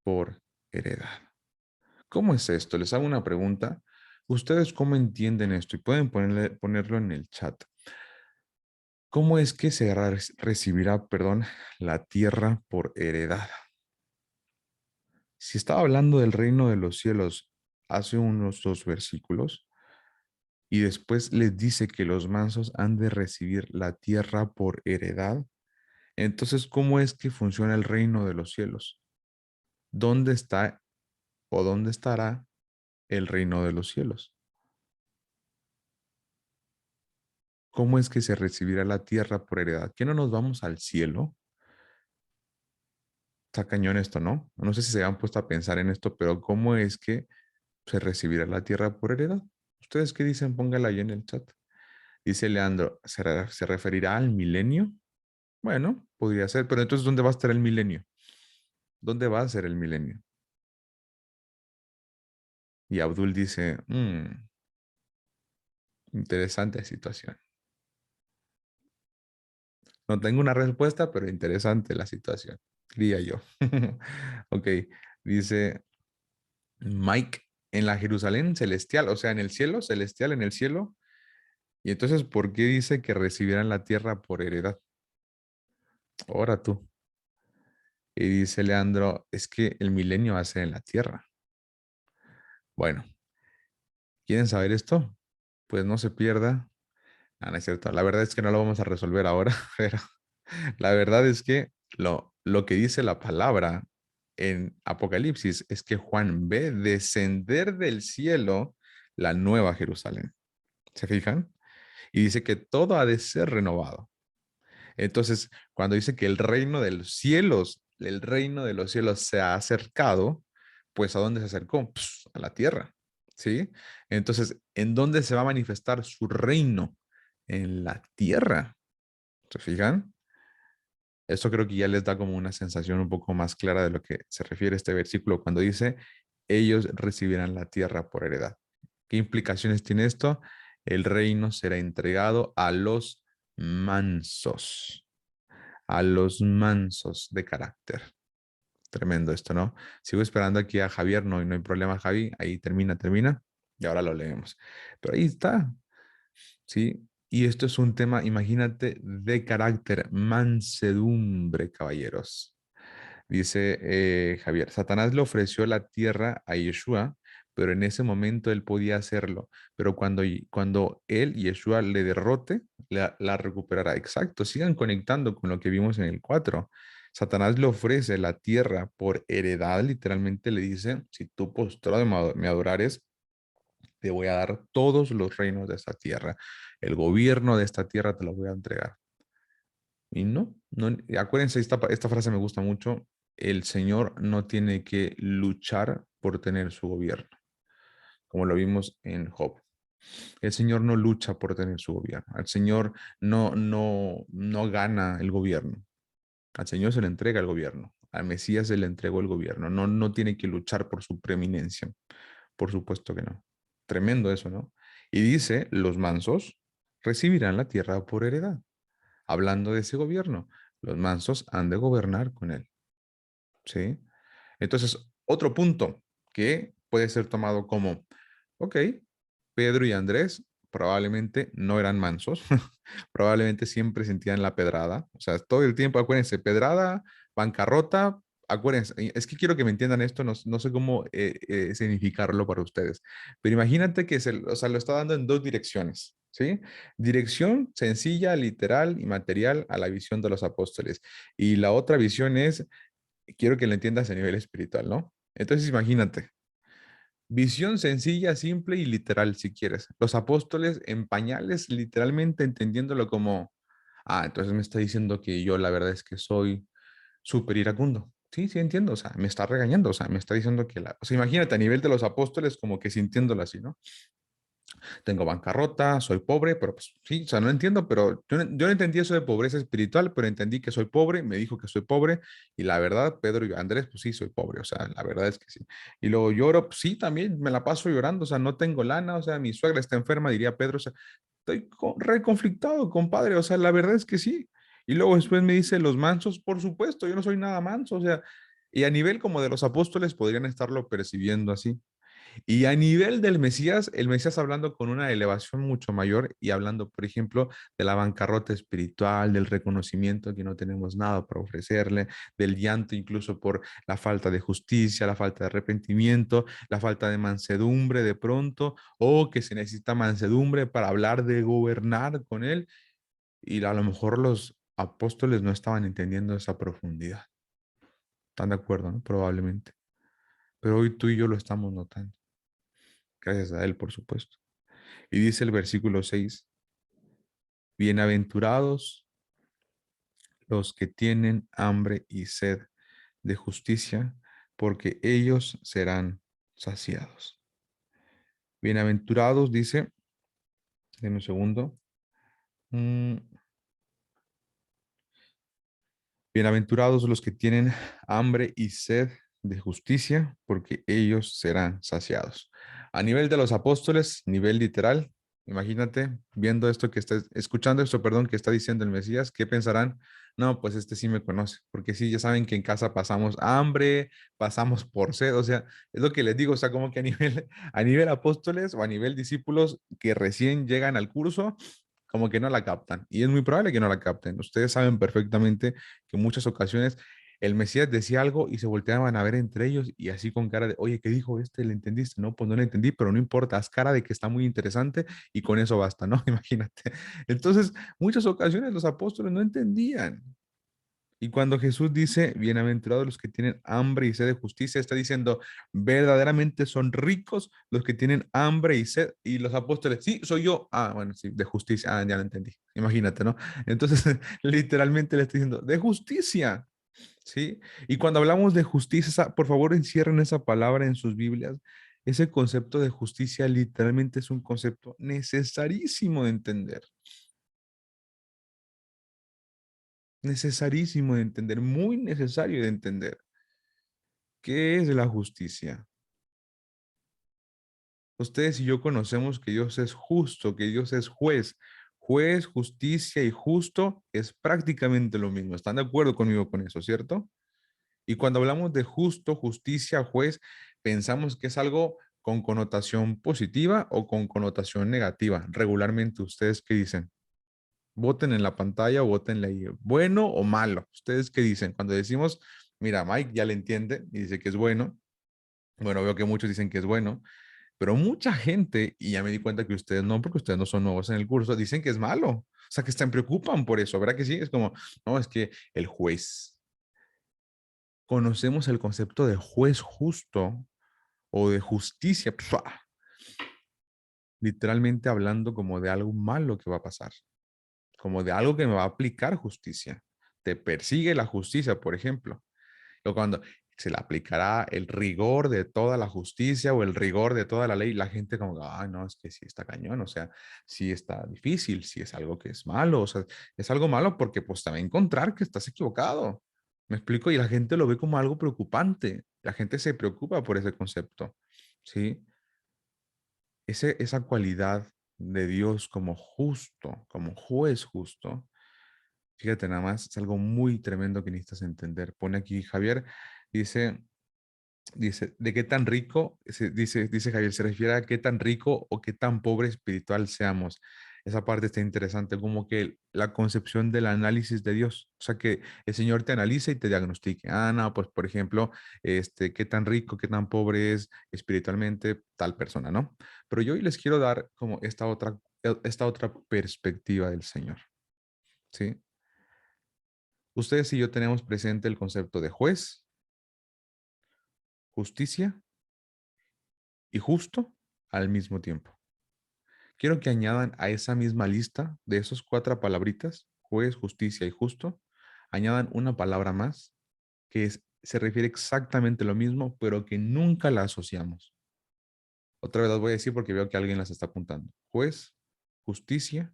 por heredad. ¿Cómo es esto? Les hago una pregunta. ¿Ustedes cómo entienden esto? Y pueden ponerlo en el chat. ¿Cómo es que se recibirá, perdón, la tierra por heredad? Si estaba hablando del reino de los cielos hace unos 2 versículos y después les dice que los mansos han de recibir la tierra por heredad, entonces, ¿cómo es que funciona el reino de los cielos? ¿Dónde está o dónde estará el reino de los cielos? ¿Cómo es que se recibirá la tierra por heredad? ¿Que no nos vamos al cielo? Está cañón esto, ¿no? No sé si se han puesto a pensar en esto, pero ¿cómo es que se recibirá la tierra por heredad? ¿Ustedes qué dicen? Póngala ahí en el chat. Dice Leandro, ¿se referirá al milenio? Bueno, podría ser, pero entonces, ¿dónde va a estar el milenio? ¿Dónde va a ser el milenio? Y Abdul dice, interesante situación. No tengo una respuesta, pero interesante la situación, diría yo. Ok, dice Mike, en la Jerusalén celestial, o sea, en el cielo, celestial, en el cielo. Y entonces, ¿por qué dice que recibirán la tierra por heredad? Ahora tú. Y dice Leandro, es que el milenio va a ser en la tierra. Bueno, ¿quieren saber esto? Pues no se pierda. Ah, no es cierto. La verdad es que no lo vamos a resolver ahora, pero la verdad es que lo que dice la palabra en Apocalipsis es que Juan ve descender del cielo la nueva Jerusalén. ¿Se fijan? Y dice que todo ha de ser renovado. Entonces, cuando dice que el reino de los cielos se ha acercado, pues ¿a dónde se acercó? Pues, a la tierra, ¿sí? Entonces, ¿en dónde se va a manifestar su reino? En la tierra. ¿Se fijan? Esto creo que ya les da como una sensación un poco más clara de lo que se refiere este versículo cuando dice, ellos recibirán la tierra por heredad. ¿Qué implicaciones tiene esto? El reino será entregado a los mansos de carácter. Tremendo esto, ¿no? Sigo esperando aquí a Javier, no hay problema, Javi, ahí termina, y ahora lo leemos. Pero ahí está, ¿sí? Y esto es un tema, imagínate, de carácter, mansedumbre, caballeros. Dice Javier, Satanás le ofreció la tierra a Yeshua, pero en ese momento él podía hacerlo. Pero cuando él, Yeshua, le derrote, la recuperará. Exacto, sigan conectando con lo que vimos en el 4. Satanás le ofrece la tierra por heredad, literalmente le dice, si tú postrado me adorares, te voy a dar todos los reinos de esta tierra. El gobierno de esta tierra te lo voy a entregar. Y no, acuérdense, esta frase me gusta mucho. El Señor no tiene que luchar por tener su gobierno, como lo vimos en Job. El Señor no lucha por tener su gobierno. Al Señor no gana el gobierno. Al Señor se le entrega el gobierno. Al Mesías se le entregó el gobierno. No tiene que luchar por su preeminencia. Por supuesto que no. Tremendo eso, ¿no? Y dice, los mansos recibirán la tierra por heredad. Hablando de ese gobierno, los mansos han de gobernar con él, ¿sí? Entonces, otro punto que puede ser tomado como, ok, Pedro y Andrés probablemente no eran mansos, probablemente siempre sentían la pedrada, o sea, todo el tiempo, acuérdense, pedrada, bancarrota, acuérdense, es que quiero que me entiendan esto, no sé cómo significarlo para ustedes, pero imagínate que o sea, lo está dando en dos direcciones, ¿sí? Dirección sencilla, literal y material a la visión de los apóstoles, y la otra visión es quiero que lo entiendas a nivel espiritual, ¿no? Entonces imagínate, visión sencilla, simple y literal, si quieres. Los apóstoles en pañales, literalmente entendiéndolo como, entonces me está diciendo que yo la verdad es que soy súper iracundo. Sí, sí entiendo, o sea, me está regañando, o sea, me está diciendo que o sea, imagínate a nivel de los apóstoles como que sintiéndolo así, ¿no? Tengo bancarrota, soy pobre, pero pues sí, o sea, no entiendo, pero yo no entendí eso de pobreza espiritual, pero entendí que soy pobre, me dijo que soy pobre, y la verdad, Pedro y Andrés, pues sí, soy pobre, o sea, la verdad es que sí. Y luego lloro, pues sí, también me la paso llorando, o sea, no tengo lana, o sea, mi suegra está enferma, diría Pedro, o sea, estoy reconflictado, compadre, o sea, la verdad es que sí. Y luego después me dice los mansos, por supuesto, yo no soy nada manso, o sea, y a nivel como de los apóstoles podrían estarlo percibiendo así. Y a nivel del Mesías, el Mesías hablando con una elevación mucho mayor y hablando, por ejemplo, de la bancarrota espiritual, del reconocimiento que no tenemos nada para ofrecerle, del llanto incluso por la falta de justicia, la falta de arrepentimiento, la falta de mansedumbre de pronto, o que se necesita mansedumbre para hablar de gobernar con él. Y a lo mejor los apóstoles no estaban entendiendo esa profundidad. ¿Están de acuerdo, no? Probablemente. Pero hoy tú y yo lo estamos notando. Gracias a él, por supuesto. Y dice el versículo 6, bienaventurados los que tienen hambre y sed de justicia, porque ellos serán saciados. Bienaventurados, dice, en un segundo, mm, bienaventurados los que tienen hambre y sed de justicia, porque ellos serán saciados. A nivel de los apóstoles, nivel literal, imagínate viendo esto que está, escuchando esto, perdón, que está diciendo el Mesías, ¿qué pensarán? No, pues este sí me conoce, porque sí, ya saben que en casa pasamos hambre, pasamos por sed, o sea, es lo que les digo, o sea, como que a nivel apóstoles o a nivel discípulos que recién llegan al curso, como que no la captan. Y es muy probable que no la capten. Ustedes saben perfectamente que en muchas ocasiones el Mesías decía algo y se volteaban a ver entre ellos y así con cara de, oye, ¿qué dijo este? ¿Le entendiste? No, pues no le entendí, pero no importa, haz cara de que está muy interesante y con eso basta, ¿no? Imagínate. Entonces, muchas ocasiones los apóstoles no entendían. Y cuando Jesús dice, bienaventurados los que tienen hambre y sed de justicia, está diciendo, verdaderamente son ricos los que tienen hambre y sed. Y los apóstoles, sí, soy yo. Ah, bueno, sí, de justicia. Ah, ya lo entendí. Imagínate, ¿no? Entonces, literalmente le estoy diciendo, de justicia. ¿Sí? Y cuando hablamos de justicia, por favor, encierren esa palabra en sus Biblias. Ese concepto de justicia literalmente es un concepto necesarísimo de entender. Necesarísimo de entender, muy necesario de entender. ¿Qué es la justicia? Ustedes y yo conocemos que Dios es justo, que Dios es juez. Juez, justicia y justo es prácticamente lo mismo. ¿Están de acuerdo conmigo con eso, cierto? Y cuando hablamos de justo, justicia, juez, pensamos que es algo con connotación positiva o con connotación negativa. Regularmente, ¿ustedes qué dicen? Voten en la pantalla o votenle ahí. ¿Bueno o malo? ¿Ustedes qué dicen? Cuando decimos, mira, Mike ya le entiende y dice que es bueno. Bueno, veo que muchos dicen que es bueno, pero mucha gente, y ya me di cuenta que ustedes no, porque ustedes no son nuevos en el curso, dicen que es malo. O sea, que se preocupan por eso, ¿verdad que sí? Es como, no, es que el juez, conocemos el concepto de juez justo o de justicia, ¡pua! Literalmente hablando como de algo malo que va a pasar, como de algo que me va a aplicar justicia. Te persigue la justicia, por ejemplo. O cuando se le aplicará el rigor de toda la justicia o el rigor de toda la ley, la gente como, ah, no, es que sí está cañón, o sea, sí está difícil, sí es algo que es malo, o sea, es algo malo porque pues te va a encontrar que estás equivocado. ¿Me explico? Y la gente lo ve como algo preocupante. La gente se preocupa por ese concepto, ¿sí? Esa cualidad de Dios como justo, como juez justo, fíjate nada más, es algo muy tremendo que necesitas entender. Pone aquí Javier, dice, ¿de qué tan rico? Dice Javier, se refiere a qué tan rico o qué tan pobre espiritual seamos. Esa parte está interesante, como que la concepción del análisis de Dios. O sea, que el Señor te analice y te diagnostique. Ah, no, pues por ejemplo, qué tan rico, qué tan pobre es espiritualmente tal persona, ¿no? Pero yo hoy les quiero dar como esta otra perspectiva del Señor, ¿sí? Ustedes y yo tenemos presente el concepto de juez, justicia y justo al mismo tiempo. Quiero que añadan a esa misma lista de esos cuatro palabritas, juez, justicia y justo, añadan una palabra más se refiere exactamente a lo mismo, pero que nunca la asociamos. Otra vez las voy a decir porque veo que alguien las está apuntando. Juez, justicia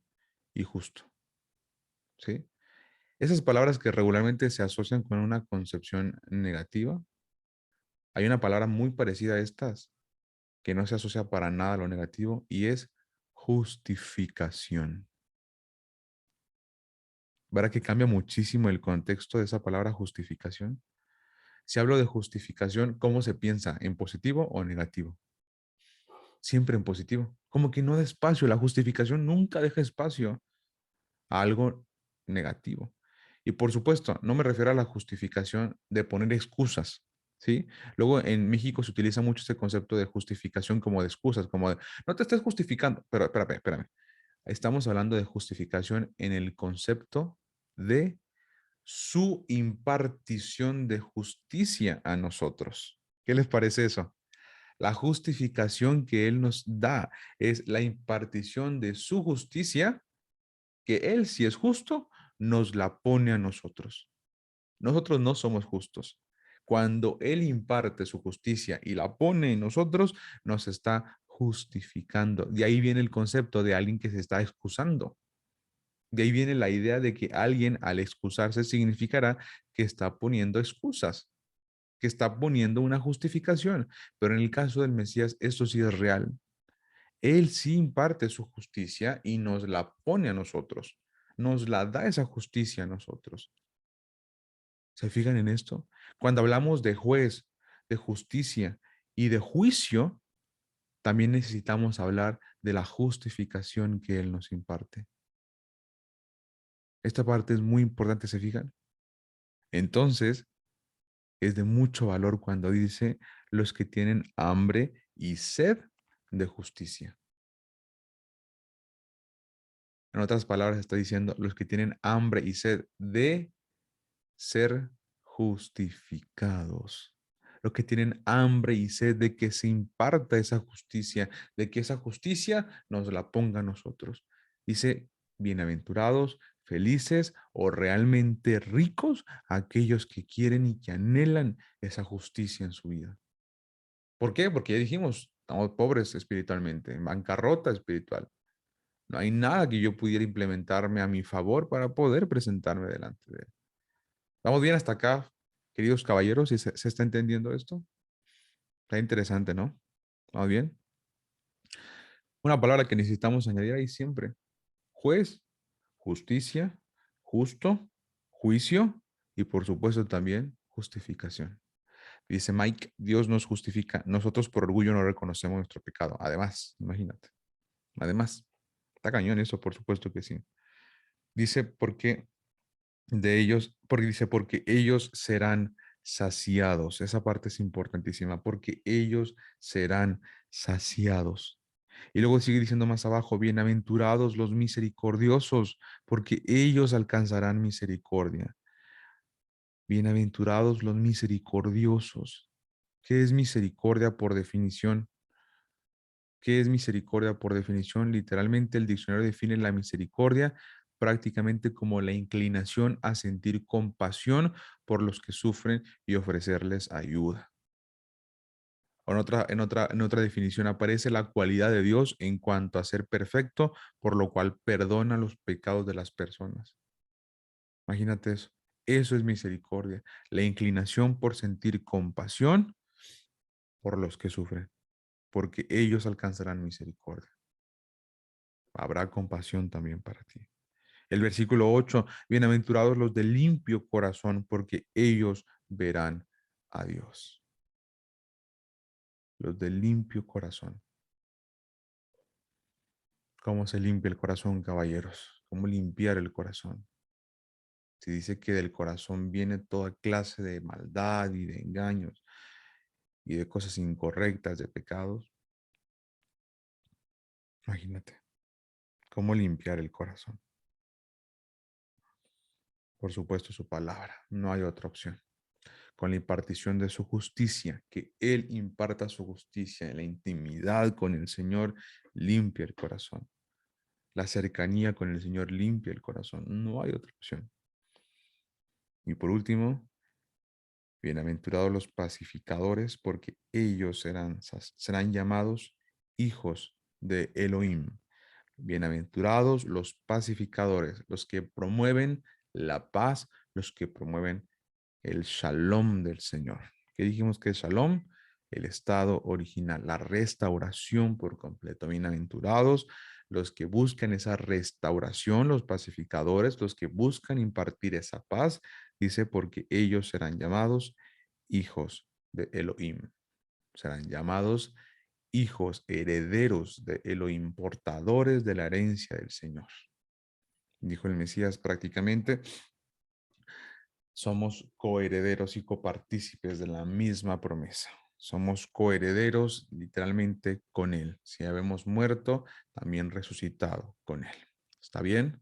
y justo. ¿Sí? Esas palabras que regularmente se asocian con una concepción negativa, hay una palabra muy parecida a estas que no se asocia para nada a lo negativo y es justificación. ¿Verdad que cambia muchísimo el contexto de esa palabra justificación? Si hablo de justificación, ¿cómo se piensa? ¿En positivo o negativo? Siempre en positivo. Como que no da espacio. La justificación nunca deja espacio a algo negativo. Y por supuesto, no me refiero a la justificación de poner excusas, ¿sí? Luego en México se utiliza mucho este concepto de justificación como de excusas, como de, no te estés justificando, pero espérame. Estamos hablando de justificación en el concepto de su impartición de justicia a nosotros. ¿Qué les parece eso? La justificación que Él nos da es la impartición de su justicia, que Él, si es justo, nos la pone a nosotros. Nosotros no somos justos. Cuando Él imparte su justicia y la pone en nosotros, nos está justificando. De ahí viene el concepto de alguien que se está excusando. De ahí viene la idea de que alguien al excusarse significará que está poniendo excusas, que está poniendo una justificación. Pero en el caso del Mesías, esto sí es real. Él sí imparte su justicia y nos la pone a nosotros. Nos la da esa justicia a nosotros. ¿Se fijan en esto? Cuando hablamos de juez, de justicia y de juicio, también necesitamos hablar de la justificación que Él nos imparte. Esta parte es muy importante, ¿se fijan? Entonces, es de mucho valor cuando dice los que tienen hambre y sed de justicia. En otras palabras, está diciendo los que tienen hambre y sed de ser justificados. Los que tienen hambre y sed de que se imparta esa justicia, de que esa justicia nos la ponga a nosotros. Dice, bienaventurados, felices o realmente ricos aquellos que quieren y que anhelan esa justicia en su vida. ¿Por qué? Porque ya dijimos, estamos pobres espiritualmente, en bancarrota espiritual. No hay nada que yo pudiera implementarme a mi favor para poder presentarme delante de Él. ¿Vamos bien hasta acá, queridos caballeros? ¿Y se está entendiendo esto? Está interesante, ¿no? ¿Vamos bien? Una palabra que necesitamos añadir ahí siempre. Juez, justicia, justo, juicio y por supuesto también justificación. Dice Mike, Dios nos justifica. Nosotros por orgullo no reconocemos nuestro pecado. Además, imagínate. Además, está cañón eso, por supuesto que sí. Dice, porque de ellos, porque dice, porque ellos serán saciados. Esa parte es importantísima, porque ellos serán saciados. Y luego sigue diciendo más abajo, bienaventurados los misericordiosos, porque ellos alcanzarán misericordia. Bienaventurados los misericordiosos. ¿Qué es misericordia por definición? ¿Qué es misericordia por definición? Literalmente el diccionario define la misericordia prácticamente como la inclinación a sentir compasión por los que sufren y ofrecerles ayuda. O en otra definición aparece la cualidad de Dios en cuanto a ser perfecto, por lo cual perdona los pecados de las personas. Imagínate eso. Eso es misericordia. La inclinación por sentir compasión por los que sufren, porque ellos alcanzarán misericordia. Habrá compasión también para ti. El versículo 8, bienaventurados los de limpio corazón, porque ellos verán a Dios. Los de limpio corazón. ¿Cómo se limpia el corazón, caballeros? ¿Cómo limpiar el corazón? Se dice que del corazón viene toda clase de maldad y de engaños y de cosas incorrectas, de pecados. Imagínate, ¿cómo limpiar el corazón? Por supuesto, su palabra. No hay otra opción. Con la impartición de su justicia, que Él imparta su justicia en la intimidad con el Señor, limpia el corazón. La cercanía con el Señor limpia el corazón. No hay otra opción. Y por último, bienaventurados los pacificadores, porque ellos serán llamados hijos de Elohim. Bienaventurados los pacificadores, los que promueven la paz, los que promueven el shalom del Señor. ¿Qué dijimos que es shalom? El estado original, la restauración por completo. Bienaventurados los que buscan esa restauración, los pacificadores, los que buscan impartir esa paz, dice, porque ellos serán llamados hijos de Elohim. Serán llamados hijos herederos de Elohim, portadores de la herencia del Señor. Dijo el Mesías prácticamente, somos coherederos y copartícipes de la misma promesa. Somos coherederos literalmente con Él. Si habemos muerto, también resucitado con Él. ¿Está bien?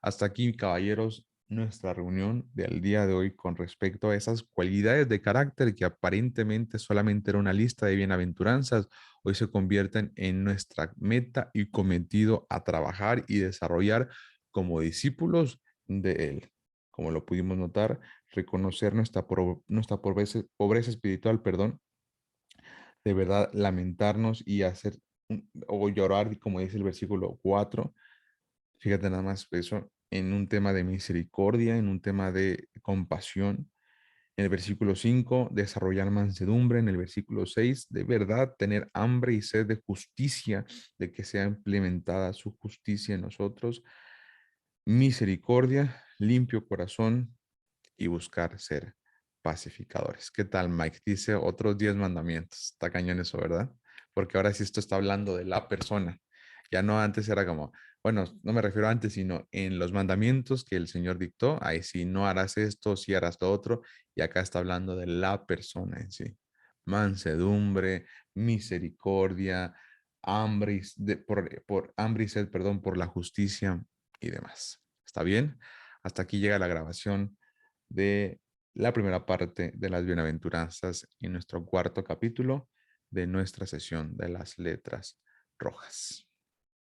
Hasta aquí, caballeros, nuestra reunión del día de hoy con respecto a esas cualidades de carácter que aparentemente solamente era una lista de bienaventuranzas, hoy se convierten en nuestra meta y cometido a trabajar y desarrollar como discípulos de Él. Como lo pudimos notar, reconocer nuestra pobreza espiritual, perdón, de verdad lamentarnos y hacer o llorar, como dice el versículo 4. Fíjate nada más eso, en un tema de misericordia, en un tema de compasión. En el versículo 5, desarrollar mansedumbre. En el versículo 6, de verdad tener hambre y sed de justicia, de que sea implementada su justicia en nosotros. Misericordia, limpio corazón y buscar ser pacificadores. ¿Qué tal, Mike? Dice otros 10 mandamientos. Está cañón eso, ¿verdad? Porque ahora sí esto está hablando de la persona. Ya no antes era como, bueno, no me refiero a antes, sino en los mandamientos que el Señor dictó. Ahí sí, no harás esto, sí harás lo otro. Y acá está hablando de la persona en sí. Mansedumbre, misericordia, hambre por hambre y sed, perdón, por la justicia y demás. ¿Está bien? Hasta aquí llega la grabación de la primera parte de las bienaventuranzas y nuestro cuarto capítulo de nuestra sesión de las letras rojas.